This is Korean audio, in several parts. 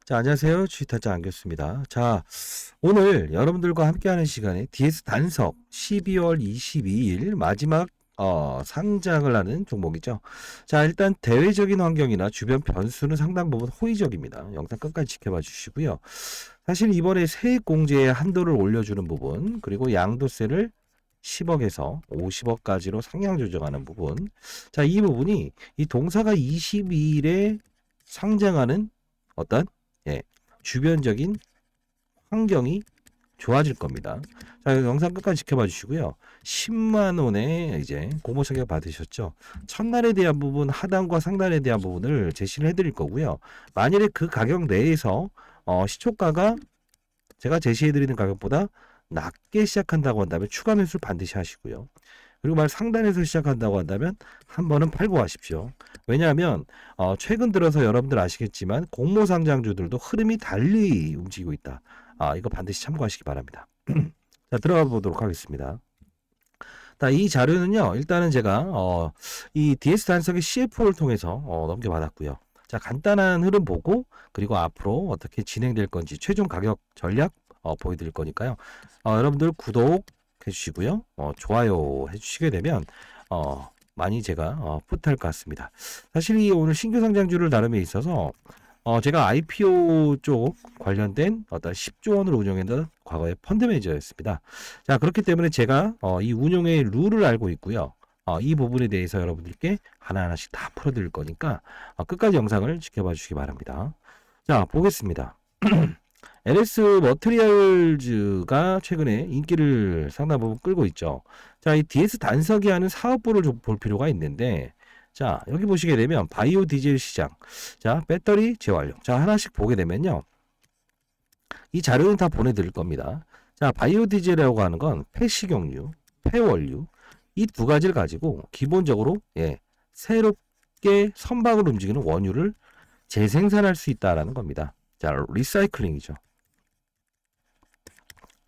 자, 안녕하세요. 주식타짜 안겼습니다. 자, 오늘 여러분들과 함께하는 시간에 DS 단석 12월 22일 마지막 상장을 하는 종목이죠. 자, 일단 대외적인 환경이나 주변 변수는 상당 부분 호의적입니다. 영상 끝까지 지켜봐 주시고요. 사실 이번에 세액공제의 한도를 올려주는 부분, 그리고 양도세를 10억에서 50억까지로 상향 조정하는 부분. 자, 이 부분이 이 동사가 22일에 상장하는 어떤 예, 주변적인 환경이 좋아질 겁니다. 자, 영상 끝까지 지켜봐 주시고요. 10만 원에 이제 공모 자격 받으셨죠? 첫날에 대한 부분, 하단과 상단에 대한 부분을 제시를 해드릴 거고요. 만일에 그 가격 내에서 시초가가 제가 제시해드리는 가격보다 낮게 시작한다고 한다면 추가 매수를 반드시 하시고요. 그리고 만약 상단에서 시작한다고 한다면 한 번은 팔고 가십시오. 왜냐하면 최근 들어서 여러분들 아시겠지만 공모상장주들도 흐름이 달리 움직이고 있다. 이거 반드시 참고하시기 바랍니다. 자, 들어가 보도록 하겠습니다. 자, 이 자료는요, 일단은 제가 이 DS 단석의 CFO를 통해서 넘겨받았고요. 자, 간단한 흐름 보고 그리고 앞으로 어떻게 진행될 건지 최종 가격 전략 보여드릴 거니까요. 여러분들 구독 해주시고요. 좋아요 해주시게 되면 많이 제가 뿌듯할 것 같습니다. 사실 이 오늘 신규 상장주를 다룸에 있어서 제가 IPO 쪽 관련된 어떤 10조 원을 운영했던 과거의 펀드 매니저였습니다. 자, 그렇기 때문에 제가 이 운용의 룰을 알고 있고요. 이 부분에 대해서 여러분들께 하나하나씩 다 풀어드릴 거니까 끝까지 영상을 지켜봐 주시기 바랍니다. 자, 보겠습니다. LS 머트리얼즈가 최근에 인기를 상당 부분 끌고 있죠. 자, 이 DS 단석이 하는 사업부를 좀 볼 필요가 있는데, 자, 여기 보시게 되면 바이오 디젤 시장, 자, 배터리 재활용. 자, 하나씩 보게 되면요. 이 자료는 다 보내드릴 겁니다. 자, 바이오 디젤이라고 하는 건 폐식용유, 폐원유, 이 두 가지를 가지고 기본적으로 새롭게 선박을 움직이는 원유를 재생산할 수 있다라는 겁니다. 자, 리사이클링이죠.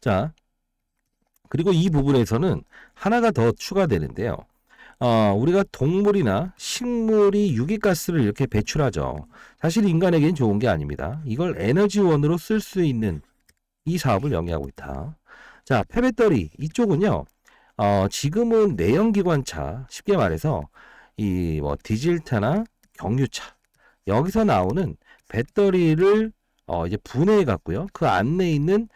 자, 그리고 이 부분에서는 하나가 더 추가되는데요. 우리가 동물이나 식물이 유기가스를 이렇게 배출하죠. 사실 인간에겐 좋은 게 아닙니다. 이걸 에너지원으로 쓸 수 있는 이 사업을 영위하고 있다. 자, 폐배터리 이쪽은요. 지금은 내연기관차, 쉽게 말해서 이 디젤차나 경유차 여기서 나오는 배터리를 이제 분해해 갖고요. 그 안에 있는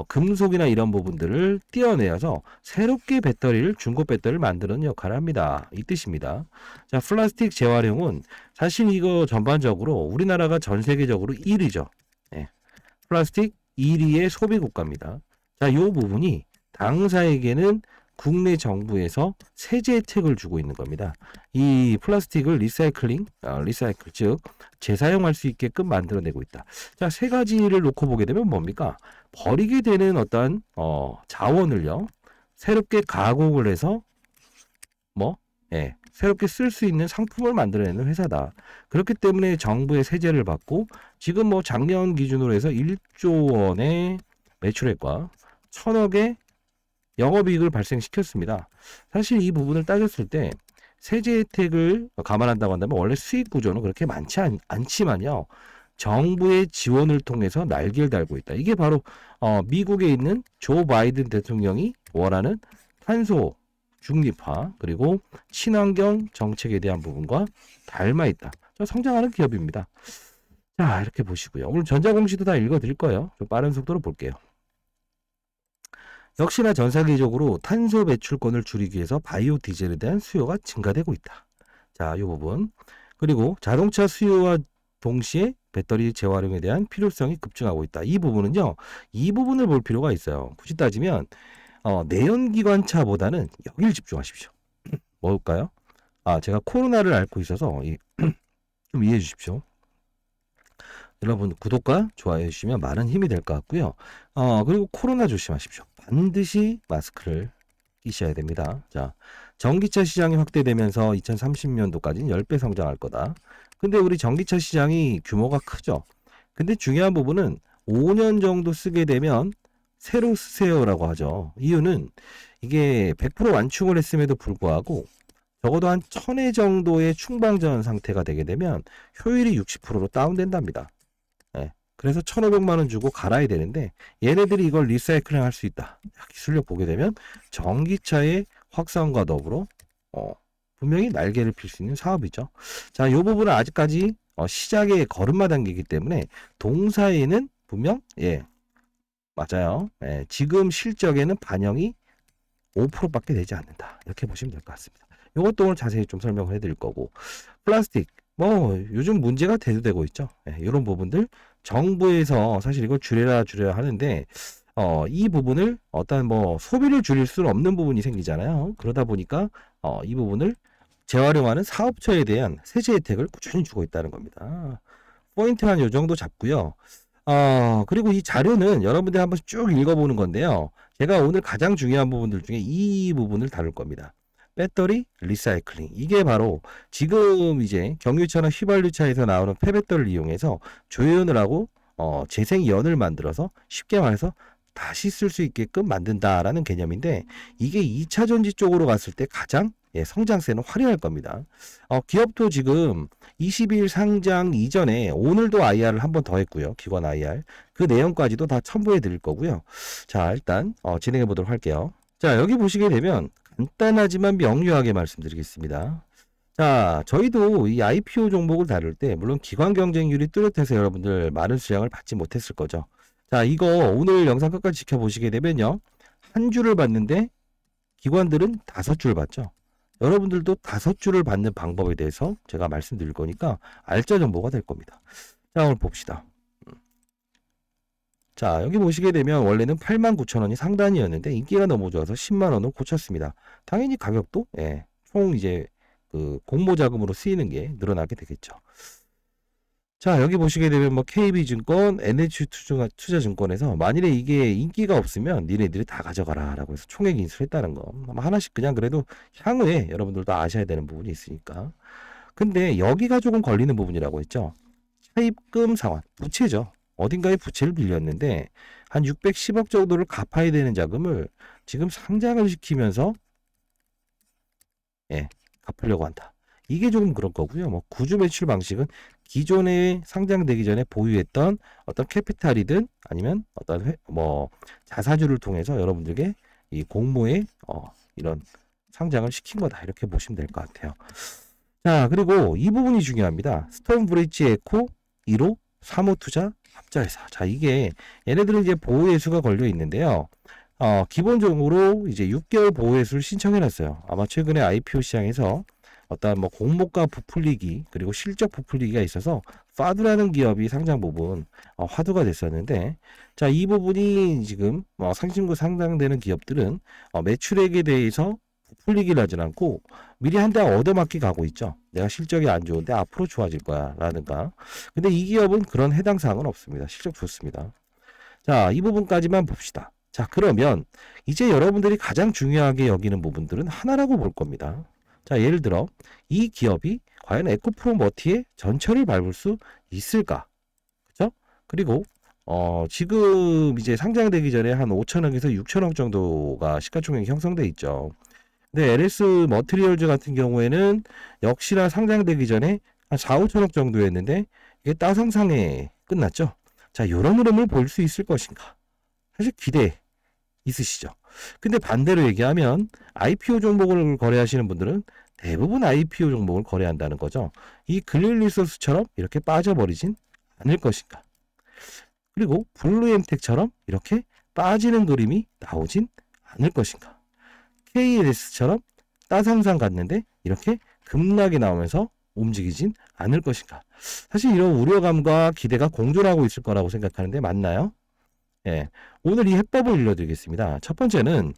금속이나 이런 부분들을 떼어내어서 새롭게 배터리를 중고 배터리를 만드는 역할을 합니다. 이 뜻입니다. 자, 플라스틱 재활용은 사실 이거 전반적으로 우리나라가 전 세계적으로 1위죠. 예. 플라스틱 1위의 소비 국가입니다. 자, 이 부분이 당사에게는 국내 정부에서 세제 혜택을 주고 있는 겁니다. 이 플라스틱을 리사이클, 즉 재사용할 수 있게끔 만들어내고 있다. 자, 세 가지를 놓고 보게 되면 뭡니까? 버리게 되는 어떠한 자원을요, 새롭게 가공을 해서 새롭게 쓸 수 있는 상품을 만들어내는 회사다. 그렇기 때문에 정부의 세제를 받고 지금 작년 기준으로 해서 1조 원의 매출액과 1,000억의 영업이익을 발생시켰습니다. 사실 이 부분을 따졌을 때 세제 혜택을 감안한다고 한다면 원래 수익 구조는 그렇게 많지 않지만요. 정부의 지원을 통해서 날개를 달고 있다. 이게 바로 미국에 있는 조 바이든 대통령이 원하는 탄소 중립화 그리고 친환경 정책에 대한 부분과 닮아 있다. 성장하는 기업입니다. 자, 이렇게 보시고요. 오늘 전자공시도 다 읽어드릴 거예요. 좀 빠른 속도로 볼게요. 역시나 전 세계적으로 탄소 배출권을 줄이기 위해서 바이오 디젤에 대한 수요가 증가되고 있다. 자, 이 부분. 그리고 자동차 수요와 동시에 배터리 재활용에 대한 필요성이 급증하고 있다. 이 부분은요, 이 부분을 볼 필요가 있어요. 굳이 따지면 내연기관차보다는 여기를 집중하십시오. 뭘까요? 제가 코로나를 앓고 있어서 좀 이해해 주십시오. 여러분 구독과 좋아요 해주시면 많은 힘이 될 것 같고요. 그리고 코로나 조심하십시오. 반드시 마스크를 끼셔야 됩니다. 자, 전기차 시장이 확대되면서 2030년도까지는 10배 성장할 거다. 근데 우리 전기차 시장이 규모가 크죠. 근데 중요한 부분은 5년 정도 쓰게 되면 새로 쓰세요라고 하죠. 이유는 이게 100% 완충을 했음에도 불구하고 적어도 한 1000회 정도의 충방전 상태가 되게 되면 효율이 60%로 다운된답니다. 그래서 1,500만 원 주고 갈아야 되는데 얘네들이 이걸 리사이클링 할 수 있다. 기술력 보게 되면 전기차의 확산과 더불어 분명히 날개를 필 수 있는 사업이죠. 자, 이 부분은 아직까지 시작의 걸음마 단계이기 때문에 동사에는 분명 맞아요. 지금 실적에는 반영이 5%밖에 되지 않는다. 이렇게 보시면 될 것 같습니다. 이것도 오늘 자세히 좀 설명을 해드릴 거고, 플라스틱 요즘 문제가 대두되고 있죠. 이런 부분들 정부에서 사실 이걸 줄여라 하는데 이 부분을 어떤 소비를 줄일 수는 없는 부분이 생기잖아요. 그러다 보니까 이 부분을 재활용하는 사업처에 대한 세제 혜택을 꾸준히 주고 있다는 겁니다. 포인트 한 요 정도 잡고요. 그리고 이 자료는 여러분들 한번 쭉 읽어보는 건데요. 제가 오늘 가장 중요한 부분들 중에 이 부분을 다룰 겁니다. 배터리 리사이클링. 이게 바로 지금 이제 경유차나 휘발유차에서 나오는 폐배터리를 이용해서 조연을 하고 재생연을 만들어서 쉽게 말해서 다시 쓸 수 있게끔 만든다라는 개념인데, 이게 2차 전지 쪽으로 갔을 때 가장 성장세는 화려할 겁니다. 기업도 지금 22일 상장 이전에 오늘도 IR을 한 번 더 했고요. 기관 IR. 그 내용까지도 다 첨부해 드릴 거고요. 자, 일단 진행해 보도록 할게요. 자, 여기 보시게 되면 간단하지만 명료하게 말씀드리겠습니다. 자, 저희도 이 IPO 종목을 다룰 때 물론 기관 경쟁률이 뚜렷해서 여러분들 많은 수량을 받지 못했을 거죠. 자, 이거 오늘 영상 끝까지 지켜보시게 되면요. 한 줄을 받는데 기관들은 5줄 받죠. 여러분들도 5줄을 받는 방법에 대해서 제가 말씀드릴 거니까 알짜 정보가 될 겁니다. 자, 오늘 봅시다. 자, 여기 보시게 되면 원래는 89,000원이 상단이었는데 인기가 너무 좋아서 10만 원으로 고쳤습니다. 당연히 가격도 총 이제 그 공모 자금으로 쓰이는 게 늘어나게 되겠죠. 자, 여기 보시게 되면 KB증권, NH투자증권에서 만일에 이게 인기가 없으면 니네들이 다 가져가라 라고 해서 총액 인수했다는 거. 하나씩 그냥 그래도 향후에 여러분들도 아셔야 되는 부분이 있으니까. 근데 여기가 조금 걸리는 부분이라고 했죠. 차입금 상환, 부채죠. 어딘가에 부채를 빌렸는데 한 610억 정도를 갚아야 되는 자금을 지금 상장을 시키면서 갚으려고 한다. 이게 조금 그럴 거고요. 구주 매출 방식은 기존에 상장되기 전에 보유했던 어떤 캐피탈이든 아니면 어떤 자사주를 통해서 여러분들에게 이 공모에 이런 상장을 시킨 거다. 이렇게 보시면 될 것 같아요. 자, 그리고 이 부분이 중요합니다. 스톤브리지 에코 1호 사모투자 합자회사. 자, 이게 얘네들은 이제 보호예수가 걸려 있는데요. 기본적으로 이제 6개월 보호예수를 신청해 놨어요. 아마 최근에 IPO 시장에서 어떤 공모가 부풀리기 그리고 실적 부풀리기가 있어서 파두라는 기업이 상장 부분 화두가 됐었는데, 자, 이 부분이 지금 상신구 상장되는 기업들은 매출액에 대해서 부풀리기를 하진 않고 미리 한 달 얻어맞기 가고 있죠. 내가 실적이 안 좋은데 앞으로 좋아질 거야 라든가. 근데 이 기업은 그런 해당 사항은 없습니다. 실적 좋습니다. 자, 이 부분까지만 봅시다. 자, 그러면 이제 여러분들이 가장 중요하게 여기는 부분들은 하나라고 볼 겁니다. 자, 예를 들어 이 기업이 과연 에코프로 머티의 전철을 밟을 수 있을까? 그죠? 그리고 지금 이제 상장되기 전에 한 5천억에서 6천억 정도가 시가총액이 형성돼 있죠. 근데 LS 머티리얼즈 같은 경우에는 역시나 상장되기 전에 한 4, 5천억 정도였는데 이게 따상상에 끝났죠. 자, 이런 흐름을 볼 수 있을 것인가? 사실 기대 있으시죠. 근데 반대로 얘기하면 IPO 종목을 거래하시는 분들은 대부분 IPO 종목을 거래한다는 거죠. 이 글릴리소스처럼 이렇게 빠져버리진 않을 것인가. 그리고 블루엠텍처럼 이렇게 빠지는 그림이 나오진 않을 것인가. KLS처럼 따상상 갔는데 이렇게 급락이 나오면서 움직이진 않을 것인가. 사실 이런 우려감과 기대가 공존하고 있을 거라고 생각하는데 맞나요? 오늘 이 해법을 알려드리겠습니다. 첫 번째는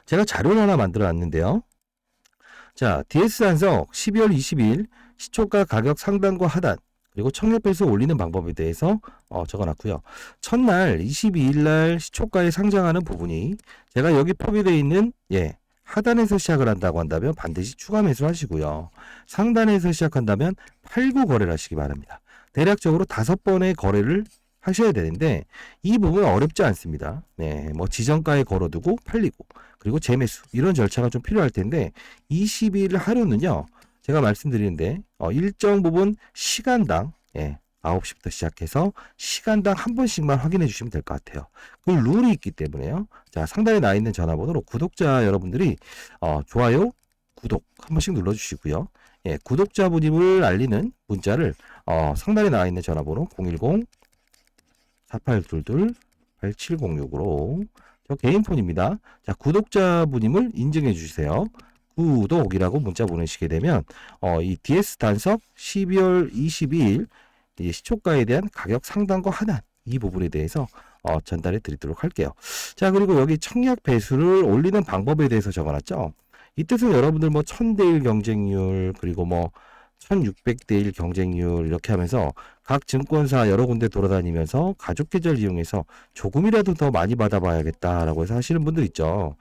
제가 자료를 하나 만들어 놨는데요. 자, DS 단석 12월 22일 시초가 가격 상단과 하단 그리고 청약배수 올리는 방법에 대해서 적어놨고요. 첫날 22일 날 시초가에 상장하는 부분이 제가 여기 표기되어 있는 하단에서 시작을 한다고 한다면 반드시 추가 매수를 하시고요. 상단에서 시작한다면 팔고 거래를 하시기 바랍니다. 대략적으로 5번의 거래를 하셔야 되는데 이 부분은 어렵지 않습니다. 지정가에 걸어두고 팔리고 그리고 재매수 이런 절차가 좀 필요할 텐데 22일 하루는요. 제가 말씀드리는데 일정 부분 시간당 9시부터 시작해서 시간당 한 번씩만 확인해 주시면 될 것 같아요. 그 룰이 있기 때문에요. 자, 상단에 나와 있는 전화번호로 구독자 여러분들이 좋아요, 구독 한 번씩 눌러주시고요. 예, 구독자분임을 알리는 문자를 상단에 나와 있는 전화번호 010-4822-8706으로 저 개인 폰입니다. 자, 구독자분임을 인증해 주세요. 구독이라고 문자 보내시게 되면 이 DS 단석 12월 22일 이 시초가에 대한 가격 상단과 하단 이 부분에 대해서 전달해 드리도록 할게요. 자, 그리고 여기 청약 배수를 올리는 방법에 대해서 적어놨죠. 이 뜻은 여러분들 뭐 1000대1 경쟁률 그리고 뭐 1600대1 경쟁률 이렇게 하면서 각 증권사 여러 군데 돌아다니면서 가족 계좌를 이용해서 조금이라도 더 많이 받아봐야겠다라고 해서 하시는 분들 있죠.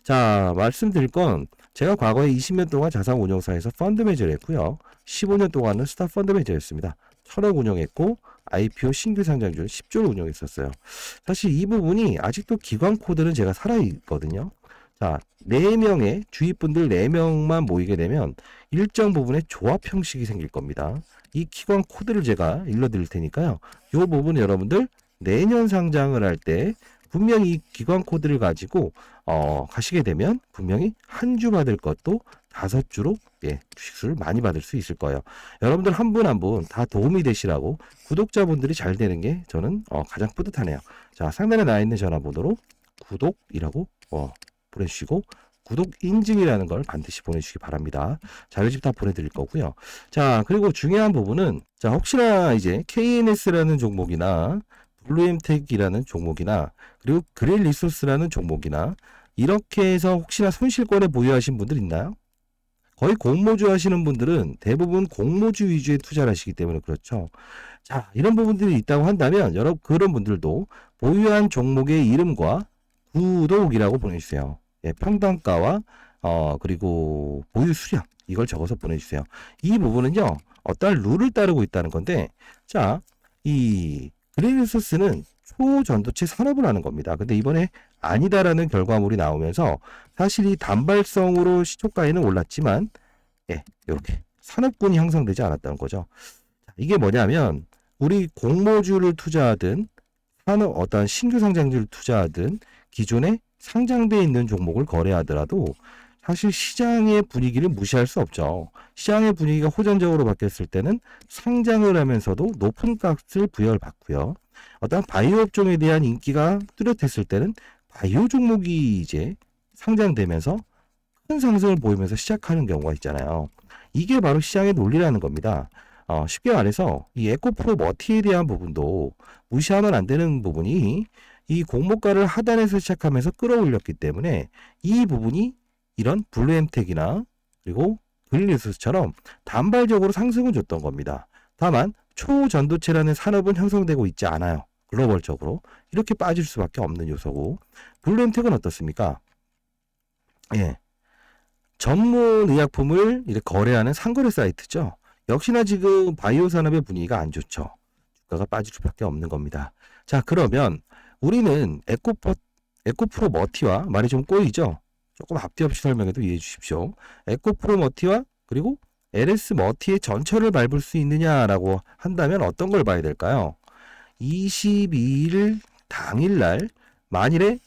자, 말씀드릴 건 제가 과거에 20년 동안 자산운용사에서 펀드 매니저를 했고요. 15년 동안은 스타 펀드 매니저였습니다. 1000억 운영했고 IPO 신규 상장률 10조를 운영했었어요. 사실 이 부분이 아직도 기관 코드는 제가 살아있거든요. 자, 4명의 주위분들 4명만 모이게 되면 일정 부분의 조합 형식이 생길 겁니다. 이 기관 코드를 제가 일러드릴 테니까요. 이 부분 여러분들 내년 상장을 할 때 분명히 이 기관 코드를 가지고 가시게 되면 분명히 한 주 받을 것도 5주로 주식수를 많이 받을 수 있을 거예요. 여러분들 한 분 한 분 다 도움이 되시라고 구독자분들이 잘 되는 게 저는 가장 뿌듯하네요. 자, 상단에 나와 있는 전화번호로 구독이라고 보내주시고 구독 인증이라는 걸 반드시 보내주시기 바랍니다. 자료집 다 보내드릴 거고요. 자, 그리고 중요한 부분은 자, 혹시나 이제 KNS라는 종목이나 블루엠텍이라는 종목이나 그리고 그릴 리소스라는 종목이나 이렇게 해서 혹시나 손실권에 보유하신 분들 있나요? 거의 공모주 하시는 분들은 대부분 공모주 위주의 투자를 하시기 때문에 그렇죠. 자, 이런 부분들이 있다고 한다면 여러분 그런 분들도 보유한 종목의 이름과 구독이라고 보내주세요. 예, 평단가와 그리고 보유 수량 이걸 적어서 보내주세요. 이 부분은요 어떠한 룰을 따르고 있다는 건데 자, 이 그레이소스는 초전도체 산업을 하는 겁니다. 근데 이번에 아니다라는 결과물이 나오면서 사실 이 단발성으로 시초가에는 올랐지만 이렇게 산업군이 형성되지 않았다는 거죠. 이게 뭐냐면 우리 공모주를 투자하든 어떤 신규 상장주를 투자하든 기존에 상장되어 있는 종목을 거래하더라도 사실 시장의 분위기를 무시할 수 없죠. 시장의 분위기가 호전적으로 바뀌었을 때는 상장을 하면서도 높은 값을 부여를 받고요. 어떤 바이오 업종에 대한 인기가 뚜렷했을 때는 바이오 종목이 이제 상장되면서 큰 상승을 보이면서 시작하는 경우가 있잖아요. 이게 바로 시장의 논리라는 겁니다. 쉽게 말해서 이 에코프로 머티에 대한 부분도 무시하면 안 되는 부분이 이 공모가를 하단에서 시작하면서 끌어올렸기 때문에 이 부분이 이런 블루엠텍이나 그리고 그릴리소스처럼 단발적으로 상승을 줬던 겁니다. 다만 초전도체라는 산업은 형성되고 있지 않아요. 글로벌적으로 이렇게 빠질 수밖에 없는 요소고 블루엠텍은 어떻습니까? 예, 전문 의약품을 이렇게 거래하는 상거래 사이트죠. 역시나 지금 바이오 산업의 분위기가 안 좋죠. 주가가 빠질 수밖에 없는 겁니다. 자, 그러면 우리는 에코프로 머티와 말이 좀 꼬이죠. 조금 앞뒤 없이 설명해도 이해해 주십시오. 에코프로 머티와 그리고 LS 머티의 전철을 밟을 수 있느냐라고 한다면 어떤 걸 봐야 될까요? 22일 당일날 만일에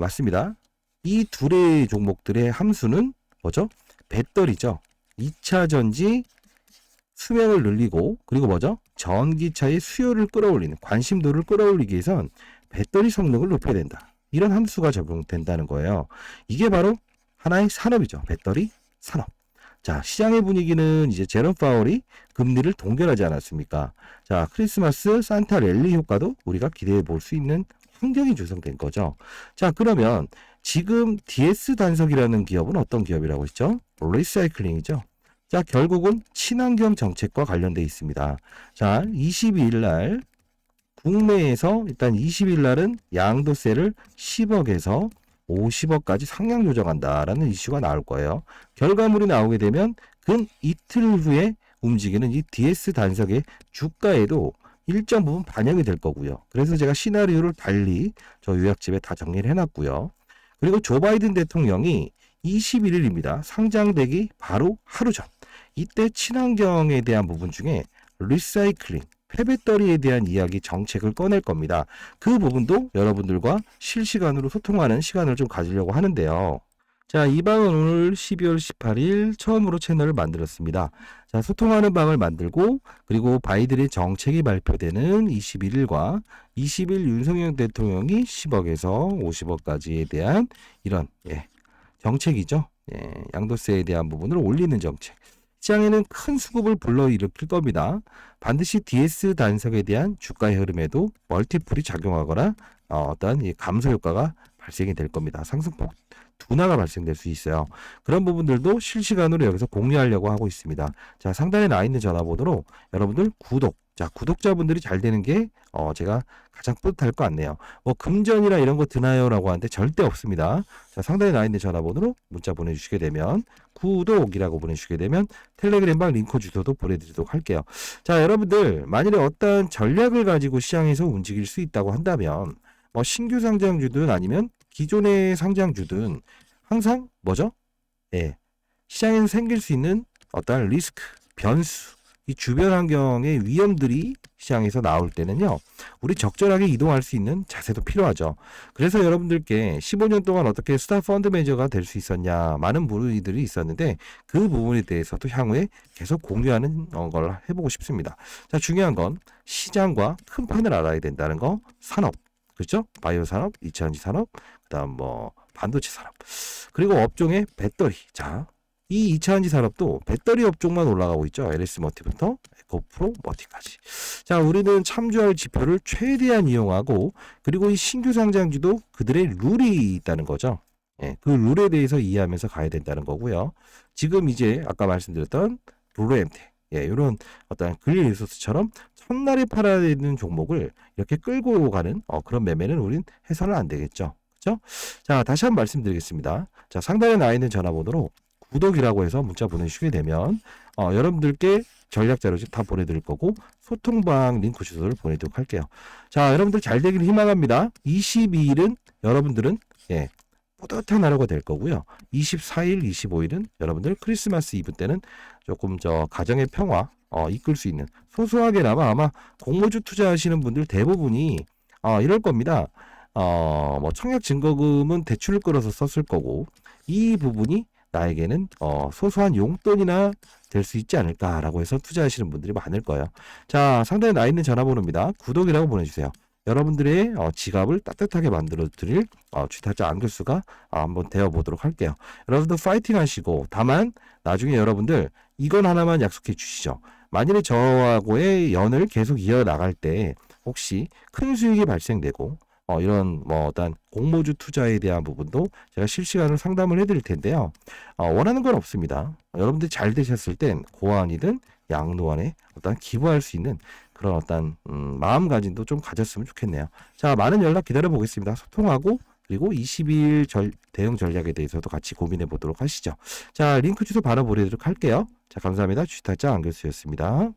맞습니다. 이 둘의 종목들의 함수는 뭐죠? 배터리죠. 2차 전지 수명을 늘리고 그리고 뭐죠? 전기차의 수요를 끌어올리는 관심도를 끌어올리기 위해선 배터리 성능을 높여야 된다. 이런 함수가 적용된다는 거예요. 이게 바로 하나의 산업이죠. 배터리 산업. 자, 시장의 분위기는 이제 제롬 파월이 금리를 동결하지 않았습니까? 자, 크리스마스 산타 랠리 효과도 우리가 기대해 볼 수 있는 환경이 조성된 거죠. 자, 그러면 지금 DS 단석이라는 기업은 어떤 기업이라고 했죠? 리사이클링이죠. 자, 결국은 친환경 정책과 관련되어 있습니다. 자, 22일 날 국내에서 일단 20일 날은 양도세를 10억에서 50억까지 상향 조정한다라는 이슈가 나올 거예요. 결과물이 나오게 되면 근 이틀 후에 움직이는 이 DS 단석의 주가에도 일정 부분 반영이 될 거고요. 그래서 제가 시나리오를 달리 저 요약집에 다 정리를 해놨고요. 그리고 조 바이든 대통령이 21일입니다. 상장되기 바로 하루 전. 이때 친환경에 대한 부분 중에 리사이클링, 폐배터리에 대한 이야기 정책을 꺼낼 겁니다. 그 부분도 여러분들과 실시간으로 소통하는 시간을 좀 가지려고 하는데요. 자, 이 방은 오늘 12월 18일 처음으로 채널을 만들었습니다. 자, 소통하는 방을 만들고 그리고 바이든의 정책이 발표되는 21일과 20일 윤석열 대통령이 10억에서 50억까지에 대한 이런 정책이죠. 양도세에 대한 부분을 올리는 정책. 시장에는 큰 수급을 불러일으킬 겁니다. 반드시 DS 단속에 대한 주가의 흐름에도 멀티플이 작용하거나 어떤 감소 효과가 발생이 될 겁니다. 상승폭 둔화가 발생될 수 있어요. 그런 부분들도 실시간으로 여기서 공유하려고 하고 있습니다. 자, 상단에 나와 있는 전화번호로 여러분들 구독. 자, 구독자분들이 잘 되는 게 제가 가장 뿌듯할 것 같네요. 뭐 금전이나 이런 거 드나요라고 하는데 절대 없습니다. 자, 상단에 나와 있는 전화번호로 문자 보내주시게 되면 구독이라고 보내주시게 되면 텔레그램방 링크 주소도 보내드리도록 할게요. 자, 여러분들 만일에 어떤 전략을 가지고 시장에서 움직일 수 있다고 한다면 뭐 신규 상장주든 아니면 기존의 상장주든 항상 뭐죠? 시장에서 생길 수 있는 어떤 리스크, 변수, 이 주변 환경의 위험들이 시장에서 나올 때는요, 우리 적절하게 이동할 수 있는 자세도 필요하죠. 그래서 여러분들께 15년 동안 어떻게 스타 펀드 매니저가 될 수 있었냐, 많은 문의들이 있었는데 그 부분에 대해서도 향후에 계속 공유하는 걸 해보고 싶습니다. 자, 중요한 건 시장과 큰 판을 알아야 된다는 거, 산업, 그렇죠? 바이오 산업, 2차전지 산업, 그다음 뭐 반도체 산업, 그리고 업종의 배터리. 자, 이 2차전지 산업도 배터리 업종만 올라가고 있죠. LS 머티부터 에코프로 머티까지. 자, 우리는 참조할 지표를 최대한 이용하고 그리고 이 신규 상장주도 그들의 룰이 있다는 거죠. 그 룰에 대해서 이해하면서 가야 된다는 거고요. 지금 이제 아까 말씀드렸던 룰엠테, 이런 어떤 글린 리소스처럼 첫날에 팔아야 되는 종목을 이렇게 끌고 가는 그런 매매는 우린 해서는 안 되겠죠. 그렇죠? 자, 다시 한번 말씀드리겠습니다. 자, 상단에 나와 있는 전화번호로 구독이라고 해서 문자 보내주시게 되면 여러분들께 전략 자료집 다 보내드릴 거고 소통방 링크 주소를 보내도록 할게요. 자, 여러분들 잘 되기를 희망합니다. 22일은 여러분들은 뿌듯한 하루가 될 거고요. 24일, 25일은 여러분들 크리스마스 이브 때는 조금 가정의 평화 이끌 수 있는 소소하게나마 아마 공모주 투자하시는 분들 대부분이 이럴 겁니다. 뭐 청약 증거금은 대출을 끌어서 썼을 거고 이 부분이 나에게는 소소한 용돈이나 될 수 있지 않을까라고 해서 투자하시는 분들이 많을 거예요. 자, 상단에 나 있는 전화번호입니다. 구독이라고 보내주세요. 여러분들의 지갑을 따뜻하게 만들어 드릴 주타자 안교수가 한번 되어 보도록 할게요. 여러분들 파이팅 하시고, 다만 나중에 여러분들 이건 하나만 약속해 주시죠. 만일에 저하고의 연을 계속 이어나갈 때 혹시 큰 수익이 발생되고 이런 뭐 어떤 공모주 투자에 대한 부분도 제가 실시간으로 상담을 해드릴 텐데요. 원하는 건 없습니다. 여러분들이 잘 되셨을 땐 고안이든 양로안에 어떤 기부할 수 있는 그런 어떤 마음가짐도 좀 가졌으면 좋겠네요. 자, 많은 연락 기다려 보겠습니다. 소통하고 그리고 20일 대응 전략에 대해서도 같이 고민해 보도록 하시죠. 자, 링크 주소 바로 보내도록 할게요. 자, 감사합니다. 주식타짜 안교수였습니다.